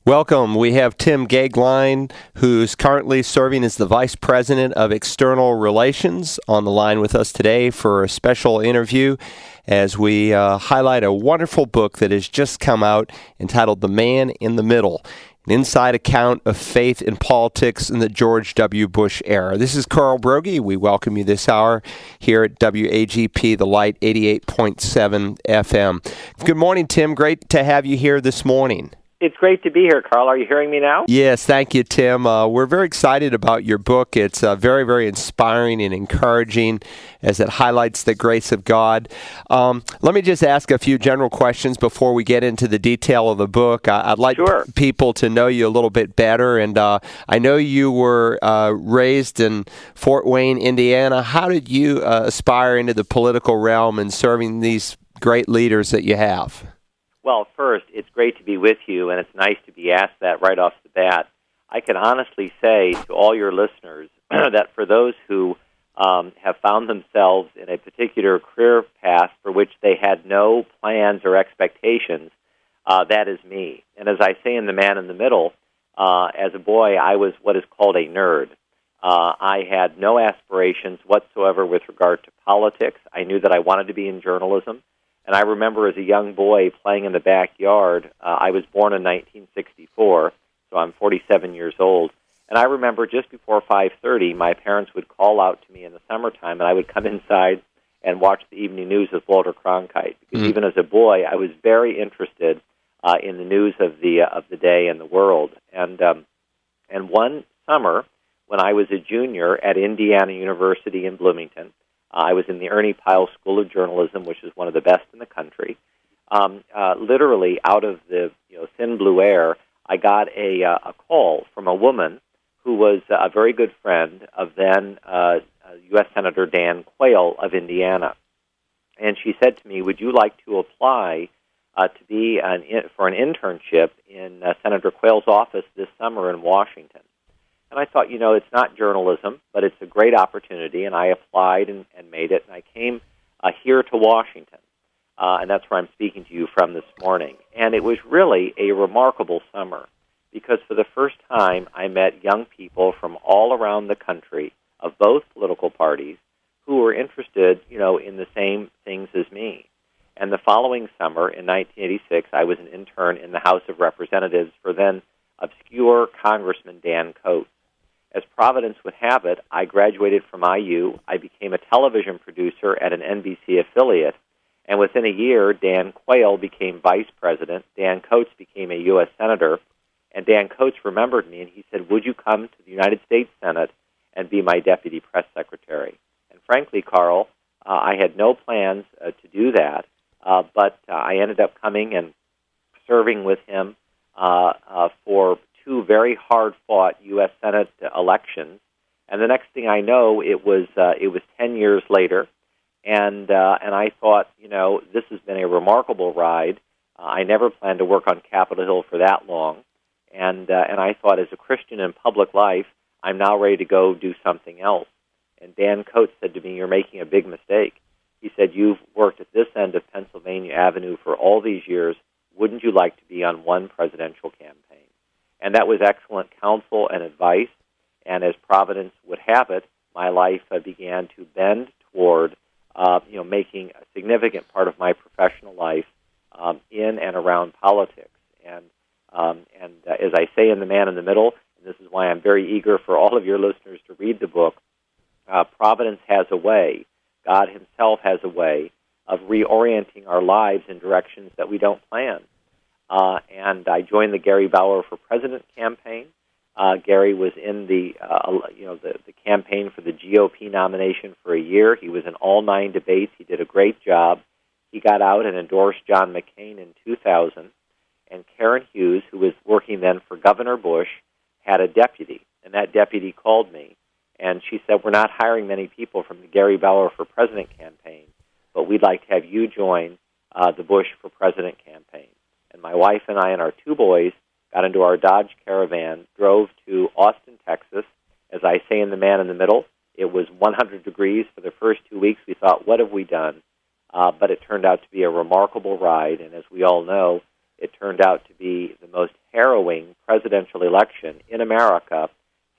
Welcome. We have Tim Goeglein, who's currently serving as the Vice President of External Relations, on the line with us today for a special interview as we highlight a wonderful book that has just come out entitled The Man in the Middle, an inside account of faith in politics in the George W. Bush era. This is Carl Broggie. We welcome you this hour here at WAGP, The Light 88.7 FM. Good morning, Tim. Great to have you here this morning. It's great to be here, Carl. Are you hearing me now? Yes, thank you, Tim. We're very excited about your book. It's very, very inspiring and encouraging as it highlights the grace of God. Let me just ask a few general questions before we get into the detail of the book. I'd like people to know you a little bit better, and I know you were raised in Fort Wayne, Indiana. How did you aspire into the political realm and serving these great leaders that you have? Well, first, it's great to be with you, and it's nice to be asked that right off the bat. I can honestly say to all your listeners that for those who have found themselves in a particular career path for which they had no plans or expectations, that is me. And as I say in The Man in the Middle, as a boy, I was what is called a nerd. I had no aspirations whatsoever with regard to politics. I knew that I wanted to be in journalism. And I remember as a young boy playing in the backyard. I was born in 1964, so I'm 47 years old. And I remember just before 5:30, my parents would call out to me in the summertime, and I would come inside and watch the evening news with Walter Cronkite. Because even as a boy, I was very interested in the news of the day and the world. And one summer, when I was a junior at Indiana University in Bloomington, I was in the Ernie Pyle School of Journalism, which is one of the best in the country. Literally, out of the thin blue air, I got a call from a woman who was a very good friend of then U.S. Senator Dan Quayle of Indiana. And she said to me, would you like to apply to be for an internship in Senator Quayle's office this summer in Washington? And I thought, it's not journalism, but it's a great opportunity, and I applied and made it, and I came here to Washington, and that's where I'm speaking to you from this morning. And it was really a remarkable summer, because for the first time I met young people from all around the country of both political parties who were interested, in the same things as me. And the following summer, in 1986, I was an intern in the House of Representatives for then obscure Congressman Dan Coates. As Providence would have it, I graduated from IU. I became a television producer at an NBC affiliate, and within a year, Dan Quayle became vice president. Dan Coates became a U.S. senator, and Dan Coates remembered me, and he said, would you come to the United States Senate and be my deputy press secretary? And frankly, Carl, I had no plans to do that, but I ended up coming and serving with him for two very hard-fought U.S. Senate elections, and the next thing I know, it was 10 years later, and I thought, this has been a remarkable ride. I never planned to work on Capitol Hill for that long, and I thought, as a Christian in public life, I'm now ready to go do something else. And Dan Coates said to me, you're making a big mistake. He said, you've worked at this end of Pennsylvania Avenue for all these years. Wouldn't you like to be on one presidential campaign? And that was excellent counsel and advice, and as Providence would have it, my life began to bend toward, making a significant part of my professional life in and around politics. And as I say in The Man in the Middle, and this is why I'm very eager for all of your listeners to read the book, Providence has a way, God himself has a way of reorienting our lives in directions that we don't plan. And I joined the Gary Bauer for President campaign. Gary was in the campaign for the GOP nomination for a year. He was in all 9 debates. He did a great job. He got out and endorsed John McCain in 2000. And Karen Hughes, who was working then for Governor Bush, had a deputy. And that deputy called me, and she said, we're not hiring many people from the Gary Bauer for President campaign, but we'd like to have you join the Bush for President campaign. And my wife and I and our 2 boys got into our Dodge Caravan, drove to Austin, Texas. As I say in The Man in the Middle, it was 100 degrees for the first 2 weeks. We thought, what have we done? But it turned out to be a remarkable ride, and as we all know, it turned out to be the most harrowing presidential election in America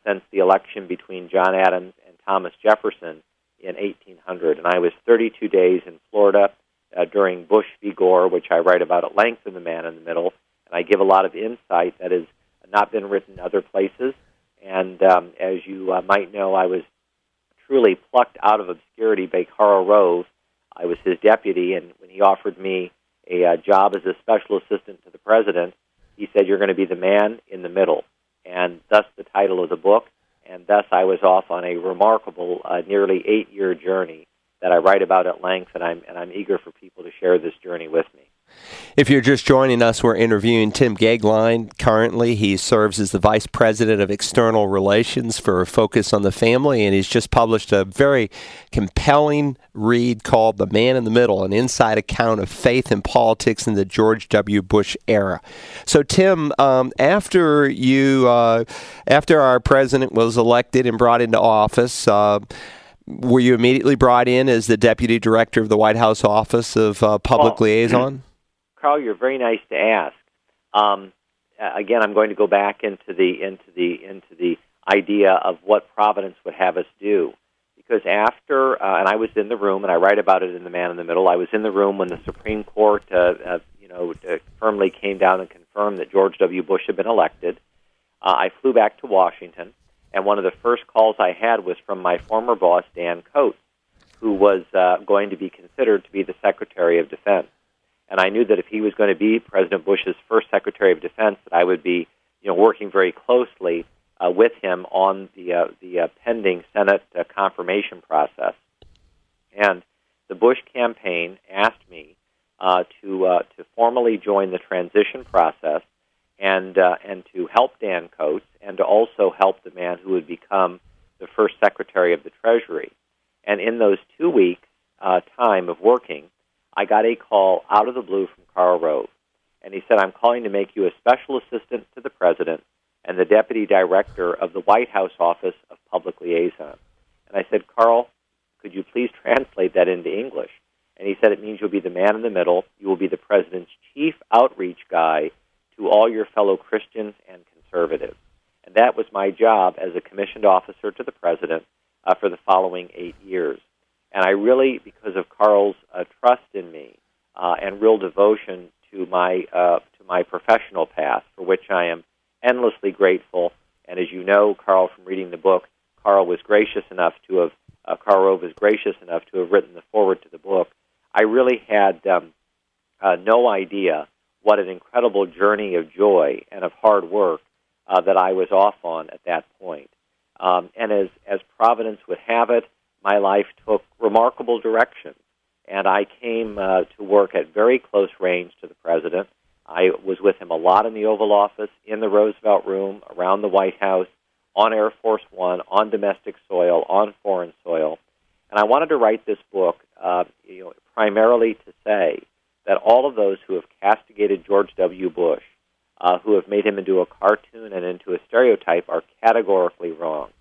since the election between John Adams and Thomas Jefferson in 1800. And I was 32 days in Florida during Bush v. Gore, which I write about at length in The Man in the Middle, and I give a lot of insight that has not been written other places. And as you might know, I was truly plucked out of obscurity by Karl Rove. I was his deputy, and when he offered me a job as a special assistant to the president, he said, "You're going to be the man in the middle." And thus the title of the book, and thus I was off on a remarkable, nearly 8-year journey that I write about at length, and I'm eager for people to share this journey with me. If you're just joining us, we're interviewing Tim Goeglein. Currently, he serves as the Vice President of External Relations for Focus on the Family, and he's just published a very compelling read called The Man in the Middle, an inside account of faith and politics in the George W. Bush era. So, Tim, after our president was elected and brought into office, were you immediately brought in as the Deputy Director of the White House Office of Public Liaison? Carl, you're very nice to ask. Again, I'm going to go back into the idea of what Providence would have us do, because after and I was in the room, and I write about it in The Man in the Middle. I was in the room when the Supreme Court, firmly came down and confirmed that George W. Bush had been elected. I flew back to Washington, and one of the first calls I had was from my former boss, Dan Coates, who was going to be considered to be the Secretary of Defense. And I knew that if he was going to be President Bush's first Secretary of Defense, that I would be, working very closely with him on the pending Senate confirmation process. And the Bush campaign asked me to formally join the transition process and to help Dan Coates and to also help the man who would become the first Secretary of the Treasury. And in those 2 weeks' time of working, I got a call out of the blue from Karl Rove, and he said, "I'm calling to make you a special assistant to the president and the deputy director of the White House Office of Public Liaison." And I said, "Karl, could you please translate that into English?" And he said, "It means you'll be the man in the middle. You will be the president's chief outreach guy to all your fellow Christians and conservatives." And that was my job as a commissioned officer to the president for the following 8 years. And I really, because of Karl's trust in me and real devotion to my professional path, for which I am endlessly grateful. And as you know, Karl, from reading the book, Karl Rove was gracious enough to have written the foreword to the book. I really had no idea what an incredible journey of joy and of hard work that I was off on at that point. And as Providence would have it, my life took remarkable directions, and I came to work at very close range to the president. I was with him a lot in the Oval Office, in the Roosevelt Room, around the White House, on Air Force One, on domestic soil, on foreign soil. And I wanted to write this book primarily to say that all of those who have castigated George W. Bush, who have made him into a cartoon and into a stereotype, are categorically wrong.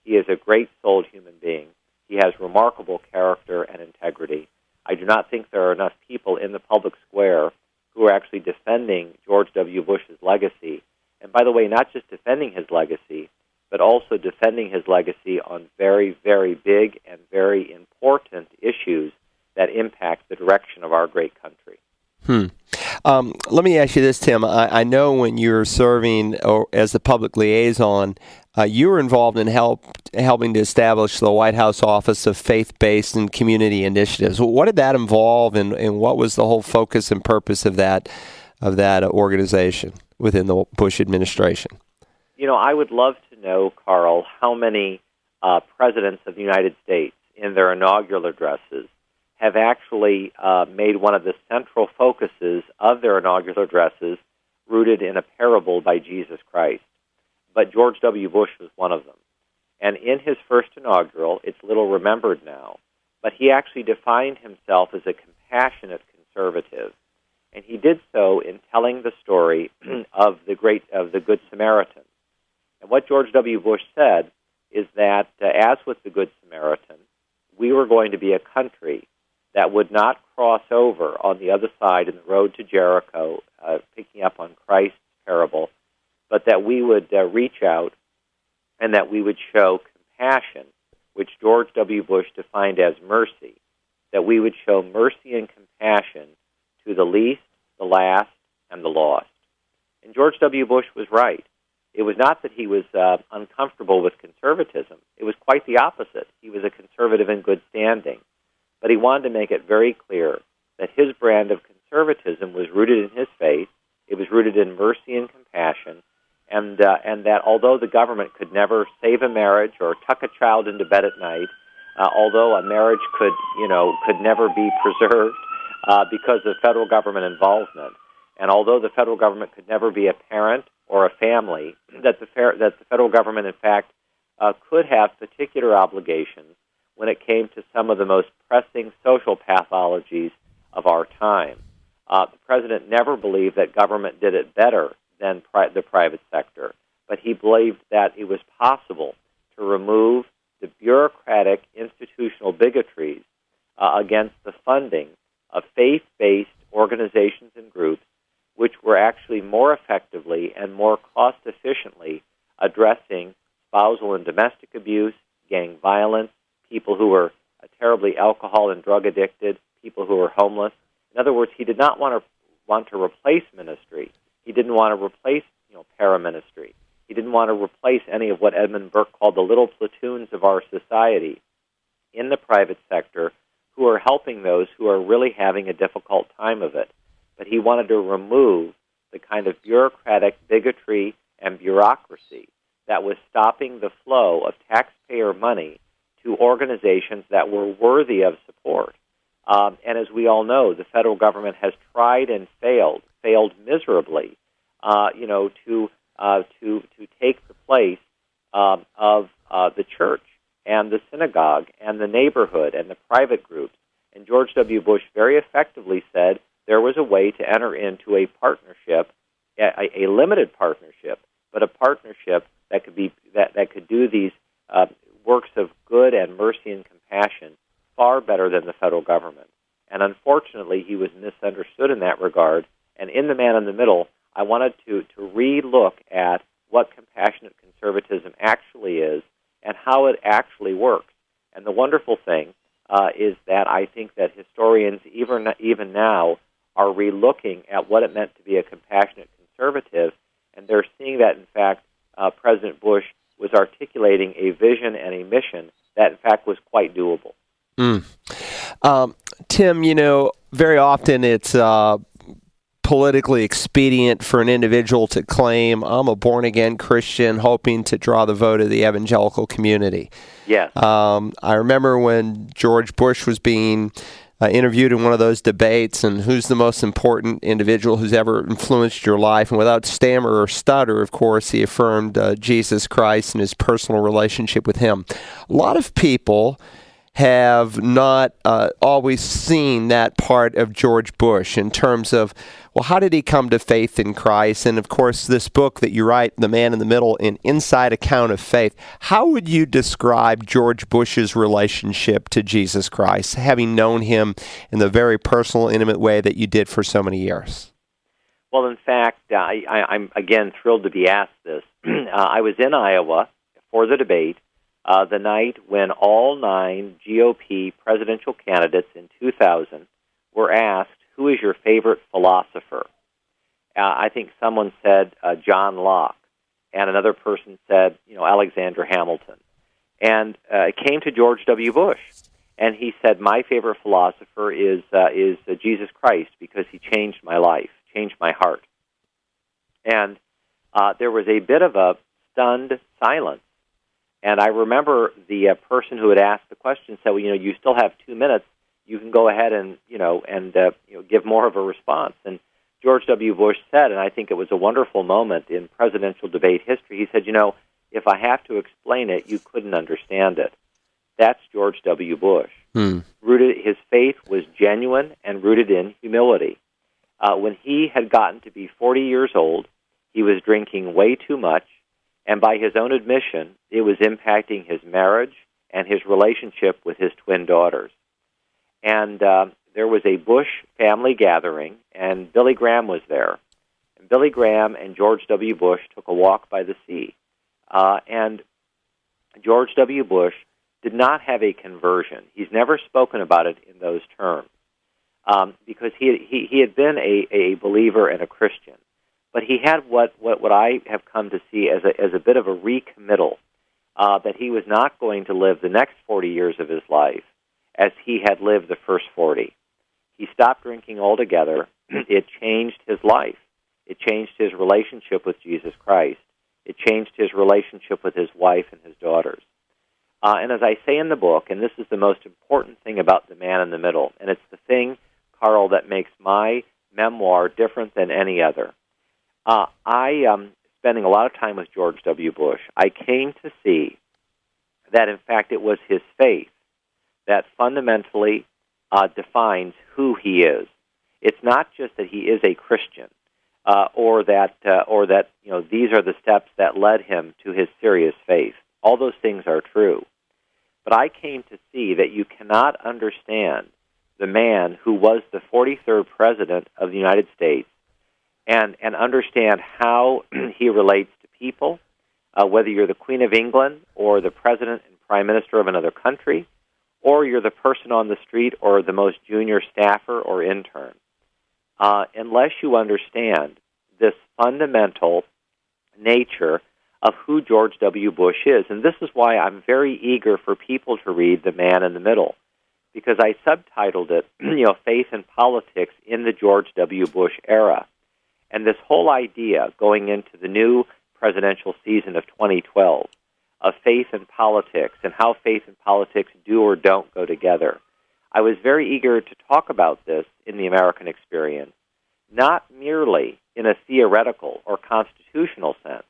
He is a great-souled human being. He has remarkable character and integrity. I do not think there are enough people in the public square who are actually defending George W. Bush's legacy. And by the way, not just defending his legacy, but also defending his legacy on very, very big and very important issues that impact the direction of our great country. Let me ask you this, Tim. I know when you were serving as the public liaison, you were involved in helping to establish the White House Office of Faith-Based and Community Initiatives. What did that involve, and what was the whole focus and purpose of that organization within the Bush administration? I would love to know, Karl, how many presidents of the United States in their inaugural addresses have actually made one of the central focuses of their inaugural addresses rooted in a parable by Jesus Christ. But George W. Bush was one of them. And in his first inaugural, it's little remembered now, but he actually defined himself as a compassionate conservative. And he did so in telling the story of the Good Samaritan. And what George W. Bush said is that, as with the Good Samaritan, we were going to be a country that would not cross over on the other side in the road to Jericho, picking up on Christ's parable, but that we would reach out and that we would show compassion, which George W. Bush defined as mercy, that we would show mercy and compassion to the least, the last, and the lost. And George W. Bush was right. It was not that he was uncomfortable with conservatism. It was quite the opposite. He was a conservative in good standing. But he wanted to make it very clear that his brand of conservatism was rooted in his faith, it was rooted in mercy and compassion, and that although the government could never save a marriage or tuck a child into bed at night, although a marriage could never be preserved because of federal government involvement, and although the federal government could never be a parent or a family, that the federal government, in fact, could have particular obligations when it came to some of the most pressing social pathologies of our time. The president never believed that government did it better than the private sector, but he believed that it was possible to remove the bureaucratic institutional bigotries against the funding of faith-based organizations and groups which were actually more effectively and more cost-efficiently addressing spousal and domestic abuse, gang violence, people who were terribly alcohol and drug addicted, people who were homeless. In other words, he did not want to replace ministry. He didn't want to replace paraministry. He didn't want to replace any of what Edmund Burke called the little platoons of our society in the private sector who are helping those who are really having a difficult time of it. But he wanted to remove the kind of bureaucratic bigotry and bureaucracy that was stopping the flow of taxpayer money to organizations that were worthy of support. And as we all know, the federal government has tried and failed miserably, to take the place of the church and the synagogue and the neighborhood and the private groups. And George W. Bush very effectively said there was a way to enter into a partnership, a limited partnership, but a partnership that could do these works of good and mercy and compassion far better than the federal government. And unfortunately, he was misunderstood in that regard. And in The Man in the Middle, I wanted to re-look at what compassionate conservatism actually is and how it actually works. And the wonderful thing is that I think that historians, even now, are re-looking at what it meant to be a compassionate conservative, and they're seeing that, in fact, President Bush was articulating a vision and a mission that, in fact, was quite doable. Tim, very often it's politically expedient for an individual to claim, I'm a born-again Christian hoping to draw the vote of the evangelical community. Yes. I remember when George Bush was being interviewed in one of those debates, and who's the most important individual who's ever influenced your life, and without stammer or stutter, of course, he affirmed Jesus Christ and his personal relationship with him. A lot of people have not always seen that part of George Bush in terms of, well, how did he come to faith in Christ? And, of course, this book that you write, The Man in the Middle, an inside account of faith. How would you describe George Bush's relationship to Jesus Christ, having known him in the very personal, intimate way that you did for so many years? Well, in fact, I'm, again, thrilled to be asked this. I was in Iowa for the debate the night when all 9 GOP presidential candidates in 2000 were asked, who is your favorite philosopher? I think someone said John Locke, and another person said, Alexander Hamilton. And it came to George W. Bush, and he said, my favorite philosopher is Jesus Christ because he changed my life, changed my heart. And there was a bit of a stunned silence. And I remember the person who had asked the question said, well, you still have 2 minutes. You can go ahead and give more of a response. And George W. Bush said, and I think it was a wonderful moment in presidential debate history, he said, if I have to explain it, you couldn't understand it. That's George W. Bush. His faith was genuine and rooted in humility. When he had gotten to be 40 years old, he was drinking way too much, and by his own admission, it was impacting his marriage and his relationship with his twin daughters. And there was a Bush family gathering, and Billy Graham was there. And Billy Graham and George W. Bush took a walk by the sea. And George W. Bush did not have a conversion. He's never spoken about it in those terms because he had been a believer and a Christian. But he had what I have come to see as a bit of a recommittal, that he was not going to live the next 40 years of his life as he had lived the first 40. He stopped drinking altogether. It changed his life. It changed his relationship with Jesus Christ. It changed his relationship with his wife and his daughters. And as I say in the book, and this is the most important thing about The Man in the Middle, and it's the thing, Carl, that makes my memoir different than any other. Spending a lot of time with George W. Bush, I came to see that, in fact, it was his faith that fundamentally defines who he is. It's not just that he is a Christian, or that these are the steps that led him to his serious faith. All those things are true. But I came to see that you cannot understand the man who was the 43rd President of the United States and understand how he relates to people, whether you're the Queen of England or the President and Prime Minister of another country, or you're the person on the street or the most junior staffer or intern. Unless you understand this fundamental nature of who George W. Bush is. And this is why I'm very eager for people to read The Man in the Middle, because I subtitled it, Faith and Politics in the George W. Bush Era. And this whole idea going into the new presidential season of 2012 of faith and politics and how faith and politics do or don't go together. I was very eager to talk about this in the American experience, not merely in a theoretical or constitutional sense.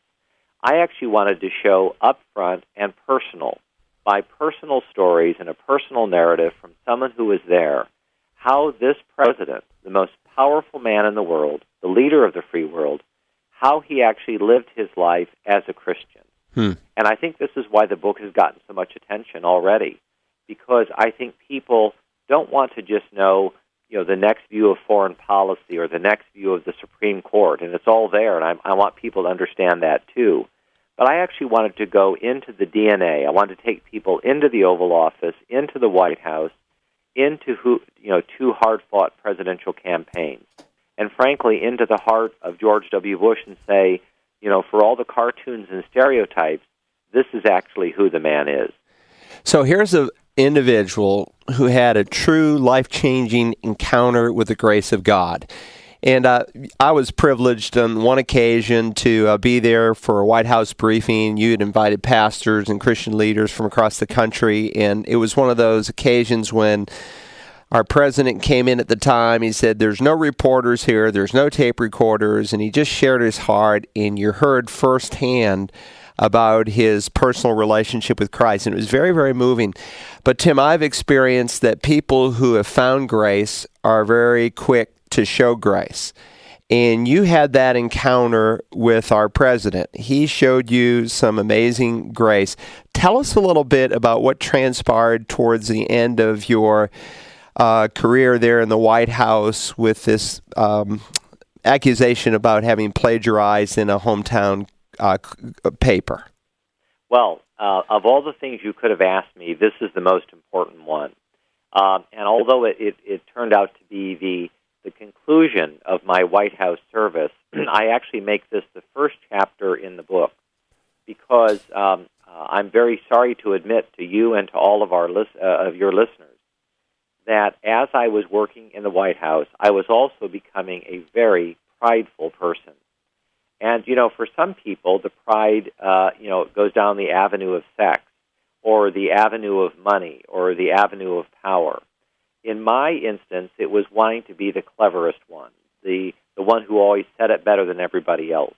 I actually wanted to show upfront and personal, by personal stories and a personal narrative from someone who was there, how this president, the most powerful man in the world, the leader of the free world, how he actually lived his life as a Christian. And I think this is why the book has gotten so much attention already, because I think people don't want to just know, the next view of foreign policy or the next view of the Supreme Court, and it's all there, and I want people to understand that too. But I actually wanted to go into the DNA. I wanted to take people into the Oval Office, into the White House, into two hard-fought presidential campaigns, and frankly, into the heart of George W. Bush and say, for all the cartoons and stereotypes, this is actually who the man is. So here's an individual who had a true life-changing encounter with the grace of God. And I was privileged on one occasion to be there for a White House briefing. You had invited pastors and Christian leaders from across the country, and it was one of those occasions when our president came in at the time. He said, there's no reporters here, there's no tape recorders, and he just shared his heart, and you heard firsthand about his personal relationship with Christ, and it was very, very moving. But Tim, I've experienced that people who have found grace are very quick to show grace. And you had that encounter with our president. He showed you some amazing grace. Tell us a little bit about what transpired towards the end of your career there in the White House with this accusation about having plagiarized in a hometown paper. Well, of all the things you could have asked me, this is the most important one. And although it turned out to be the conclusion of my White House service, I actually make this the first chapter in the book because I'm very sorry to admit to you and to all of of your listeners that as I was working in the White House, I was also becoming a very prideful person. And, for some people, the pride, goes down the avenue of sex or the avenue of money or the avenue of power. In my instance, it was wanting to be the cleverest one, the one who always said it better than everybody else.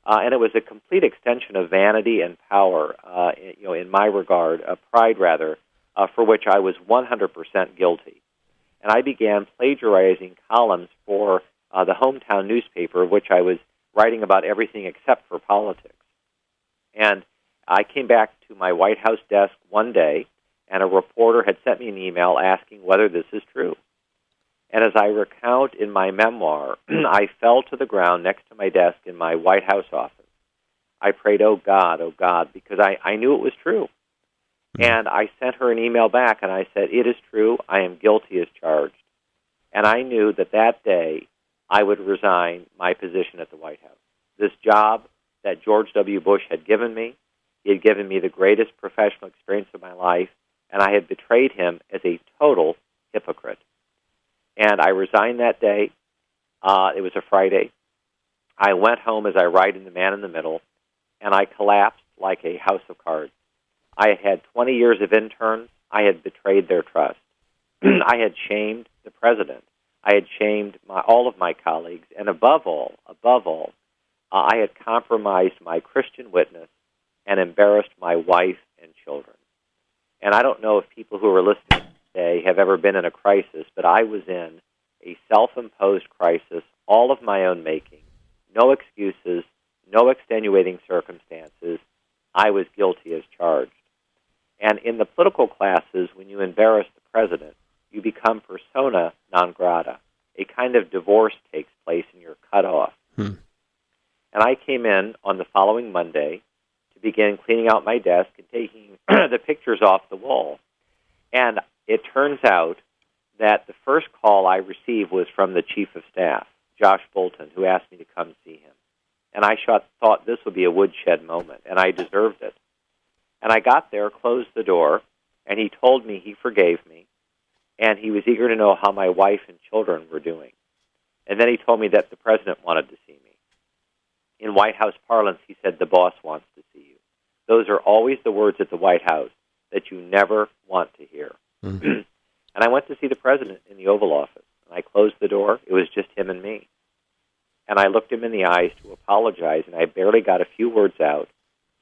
And it was a complete extension of vanity and power, in my regard, pride rather, for which I was 100% guilty. And I began plagiarizing columns for the hometown newspaper, of which I was writing about everything except for politics. And I came back to my White House desk one day, and a reporter had sent me an email asking whether this is true. And as I recount in my memoir, I fell to the ground next to my desk in my White House office. I prayed, oh God, because I knew it was true. And I sent her an email back, and I said, it is true, I am guilty as charged. And I knew that that day I would resign my position at the White House. This job that George W. Bush had given me, he had given me the greatest professional experience of my life, and I had betrayed him as a total hypocrite. And I resigned that day. It was a Friday. I went home as I write in The Man in the Middle, and I collapsed like a house of cards. I had had 20 years of interns. I had betrayed their trust. I had shamed the president. I had shamed all of my colleagues, and above all, I had compromised my Christian witness and embarrassed my wife and children. And I don't know if people who are listening today have ever been in a crisis, but I was in a self-imposed crisis, all of my own making, no excuses, no extenuating circumstances. I was guilty as charged. And in the political classes, when you embarrass the president, you become persona non grata. A kind of divorce takes place and you're cut off. And I came in on the following Monday to begin cleaning out my desk and taking the pictures off the wall. And it turns out that the first call I received was from the Chief of Staff, Josh Bolton, who asked me to come see him. And I thought this would be a woodshed moment, and I deserved it. And I got there, closed the door, and he told me he forgave me, and he was eager to know how my wife and children were doing. And then he told me that the president wanted to see me. In White House parlance, he said, the boss wants to see you. Those are always the words at the White House that you never want to hear. And I went to see the president in the Oval Office, and I closed the door. It was just him and me. And I looked him in the eyes to apologize, and I barely got a few words out.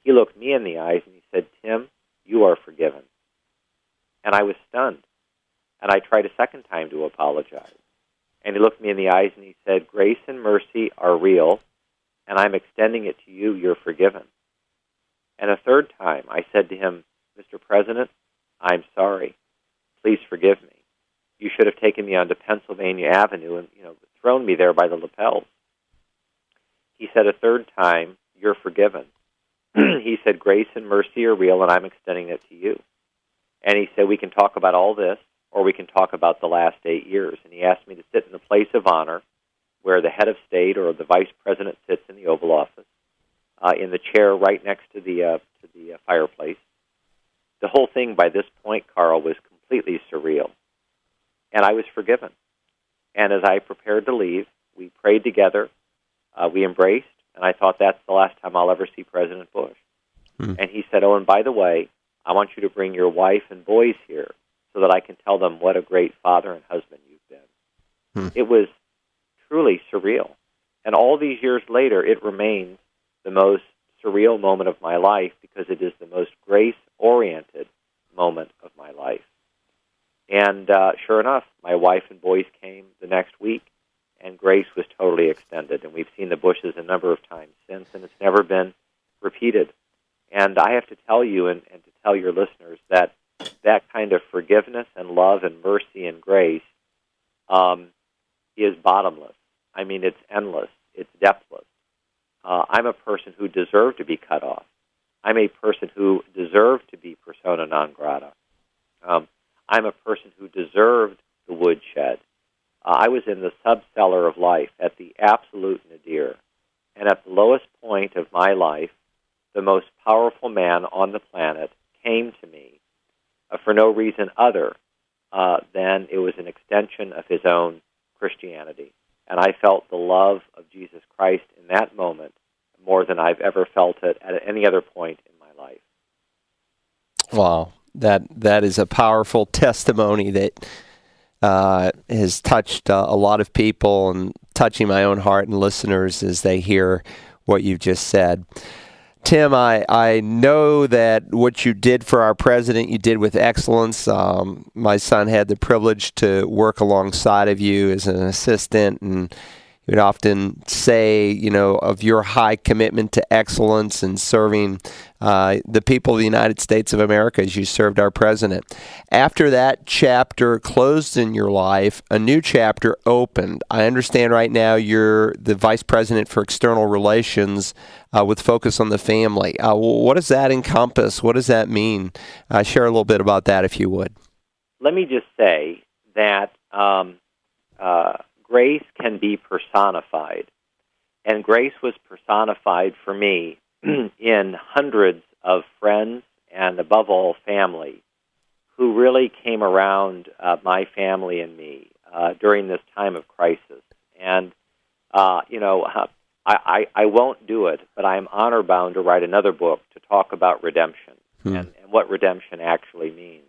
He looked me in the eyes, and he said, Tim, you are forgiven. And I was stunned. And I tried a second time to apologize. And he looked me in the eyes, and he said, grace and mercy are real, and I'm extending it to you. You're forgiven. And a third time, I said to him, Mr. President, I'm sorry. Please forgive me. You should have taken me onto Pennsylvania Avenue and, thrown me there by the lapels. He said a third time, you're forgiven. He said, grace and mercy are real, and I'm extending it to you. And he said, we can talk about all this, or we can talk about the last 8 years. And he asked me to sit in the place of honor where the head of state or the vice president sits in the Oval Office, in the chair right next to the fireplace. The whole thing by this point, Carl, was completely surreal. And I was forgiven. And as I prepared to leave, we prayed together, we embraced, and I thought that's the last time I'll ever see President Bush. And he said, oh, and by the way, I want you to bring your wife and boys here so that I can tell them what a great father and husband you've been. It was truly surreal. And all these years later, it remains the most surreal moment of my life because it is the most grace-oriented moment of my life. And sure enough, my wife and boys came the next week, and grace was totally extended. And we've seen the Bushes a number of times since, and it's never been repeated. And I have to tell you and to tell your listeners that that kind of forgiveness and love and mercy and grace is bottomless. I mean, it's endless. It's depthless. I'm a person who deserved to be cut off. I'm a person who deserved to be persona non grata. I'm a person who deserved the woodshed. I was in the subcellar of life at the absolute nadir. And at the lowest point of my life, the most powerful man on the planet came to me for no reason other than it was an extension of his own Christianity. And I felt the love of Jesus Christ in that moment more than I've ever felt it at any other point in my life. Wow. That is a powerful testimony that has touched a lot of people and touching my own heart and listeners as they hear what you've just said. Tim, I know that what you did for our president, you did with excellence. My son had the privilege to work alongside of you as an assistant, and we'd often say, of your high commitment to excellence and serving the people of the United States of America as you served our president. After that chapter closed in your life, a new chapter opened. I understand right now you're the Vice President for External Relations with focus on the family. What does that encompass? What does that mean? Share a little bit about that, if you would. Let me just say that grace can be personified, and grace was personified for me in hundreds of friends and, above all, family who really came around my family and me during this time of crisis. And, I won't do it, but I'm honor-bound to write another book to talk about redemption and what redemption actually means.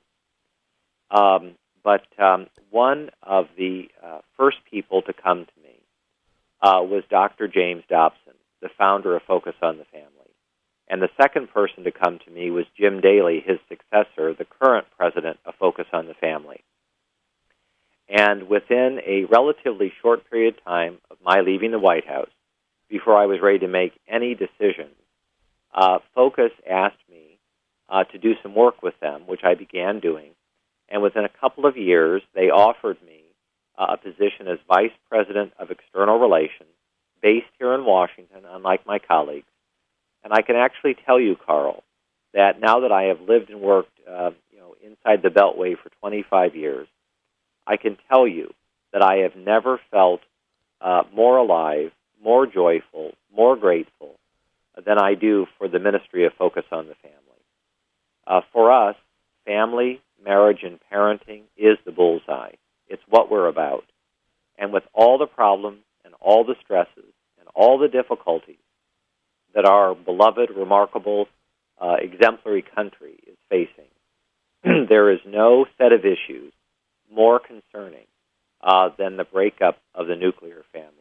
But one of the first people to come to me was Dr. James Dobson, the founder of Focus on the Family. And the second person to come to me was Jim Daly, his successor, the current president of Focus on the Family. And within a relatively short period of time of my leaving the White House, before I was ready to make any decisions, Focus asked me to do some work with them, which I began doing. And within a couple of years, they offered me a position as Vice President of External Relations, based here in Washington, unlike my colleagues. And I can actually tell you, Carl, that now that I have lived and worked inside the Beltway for 25 years, I can tell you that I have never felt more alive, more joyful, more grateful than I do for the ministry of Focus on the Family. For us, family, marriage, and parenting is the bullseye. It's what we're about. And with all the problems and all the stresses and all the difficulties that our beloved, remarkable, exemplary country is facing, there is no set of issues more concerning than the breakup of the nuclear family.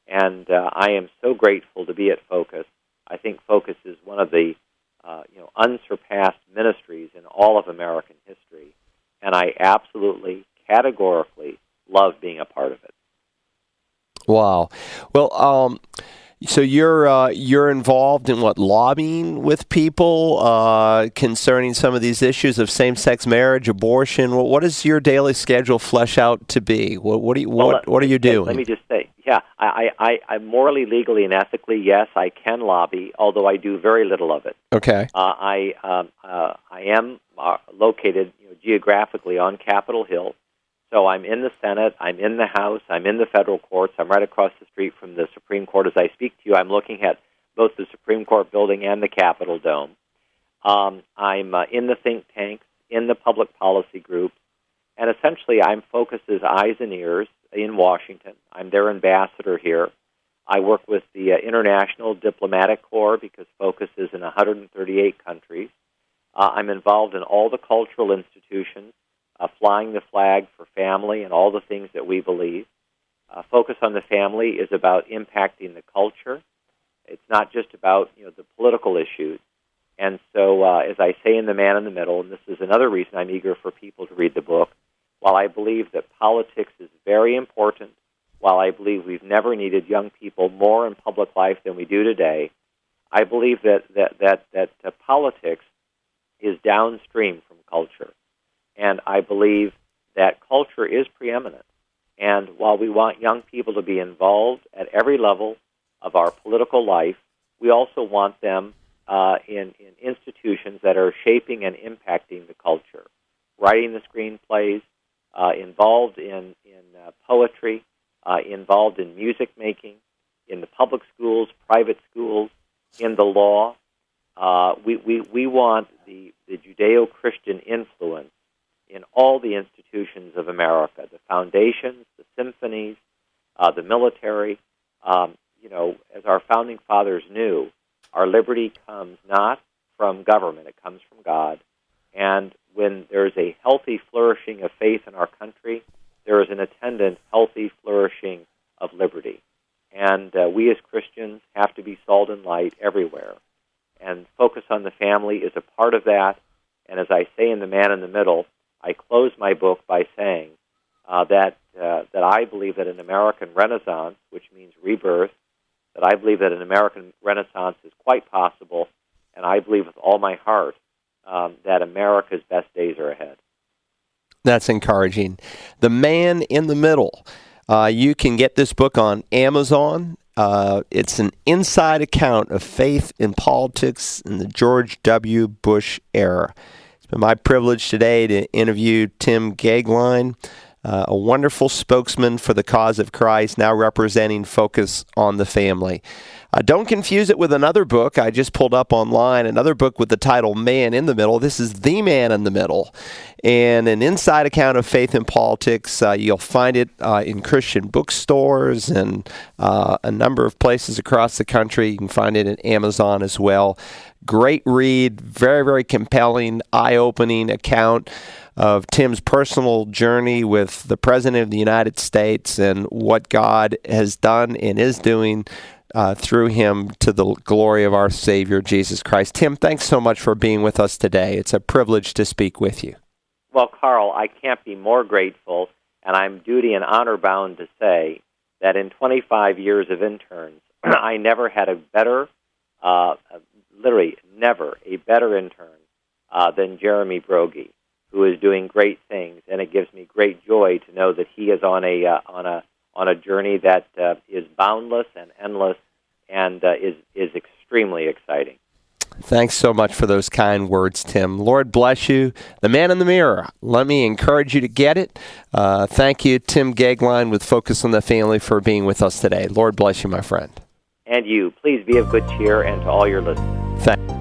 And I am so grateful to be at Focus. I think Focus is one of the unsurpassed ministries in all of American history, and I absolutely, categorically love being a part of it. Wow. Well, so you're involved in lobbying with people concerning some of these issues of same-sex marriage, abortion. What does your daily schedule flesh out to be? What are you doing? Let me just say, I'm morally, legally, and ethically, yes, I can lobby, although I do very little of it. Okay. I am located geographically on Capitol Hill. So I'm in the Senate, I'm in the House, I'm in the federal courts, I'm right across the street from the Supreme Court. As I speak to you, I'm looking at both the Supreme Court building and the Capitol Dome. I'm in the think tanks, in the public policy groups, and essentially I'm Focus's eyes and ears in Washington. I'm their ambassador here. I work with the International Diplomatic Corps because Focus is in 138 countries. I'm involved in all the cultural institutions, flying the flag for family and all the things that we believe. Focus on the Family is about impacting the culture. It's not just about the political issues. And so, as I say in The Man in the Middle, and this is another reason I'm eager for people to read the book, while I believe that politics is very important, while I believe we've never needed young people more in public life than we do today, I believe that politics is downstream from culture. And I believe that culture is preeminent. And while we want young people to be involved at every level of our political life, we also want them in institutions that are shaping and impacting the culture, writing the screenplays, involved in poetry, involved in music making, in the public schools, private schools, in the law. We want the Judeo-Christian influence in all the institutions of America, the foundations, the symphonies, the military. As our founding fathers knew, our liberty comes not from government, it comes from God. And when there is a healthy flourishing of faith in our country, there is an attendant healthy flourishing of liberty. And we as Christians have to be salt and light everywhere. And Focus on the Family is a part of that. And as I say in The Man in the Middle, I close my book by saying that that I believe that an American Renaissance, which means rebirth, that I believe that an American Renaissance is quite possible, and I believe with all my heart that America's best days are ahead. That's encouraging. The Man in the Middle. You can get this book on Amazon. It's an inside account of faith in politics in the George W. Bush era. It's been my privilege today to interview Tim Goeglein, a wonderful spokesman for the cause of Christ, now representing Focus on the Family. Don't confuse it with another book I just pulled up online, another book with the title Man in the Middle. This is The Man in the Middle, and an inside account of faith in politics. You'll find it in Christian bookstores and a number of places across the country. You can find it at Amazon as well. Great read, very, very compelling, eye-opening account of Tim's personal journey with the President of the United States and what God has done and is doing through him to the glory of our Savior, Jesus Christ. Tim, thanks so much for being with us today. It's a privilege to speak with you. Well, Carl, I can't be more grateful, and I'm duty and honor bound to say that in 25 years of interns, I never had a better, literally never a better intern than Jeremy Brogy, who is doing great things, and it gives me great joy to know that he is on a journey that is boundless and endless, and is extremely exciting. Thanks so much for those kind words, Tim. Lord bless you. The Man in the Mirror. Let me encourage you to get it. Thank you, Tim Goeglein with Focus on the Family, for being with us today. Lord bless you, my friend. And you. Please be of good cheer, and to all your listeners. Thank you.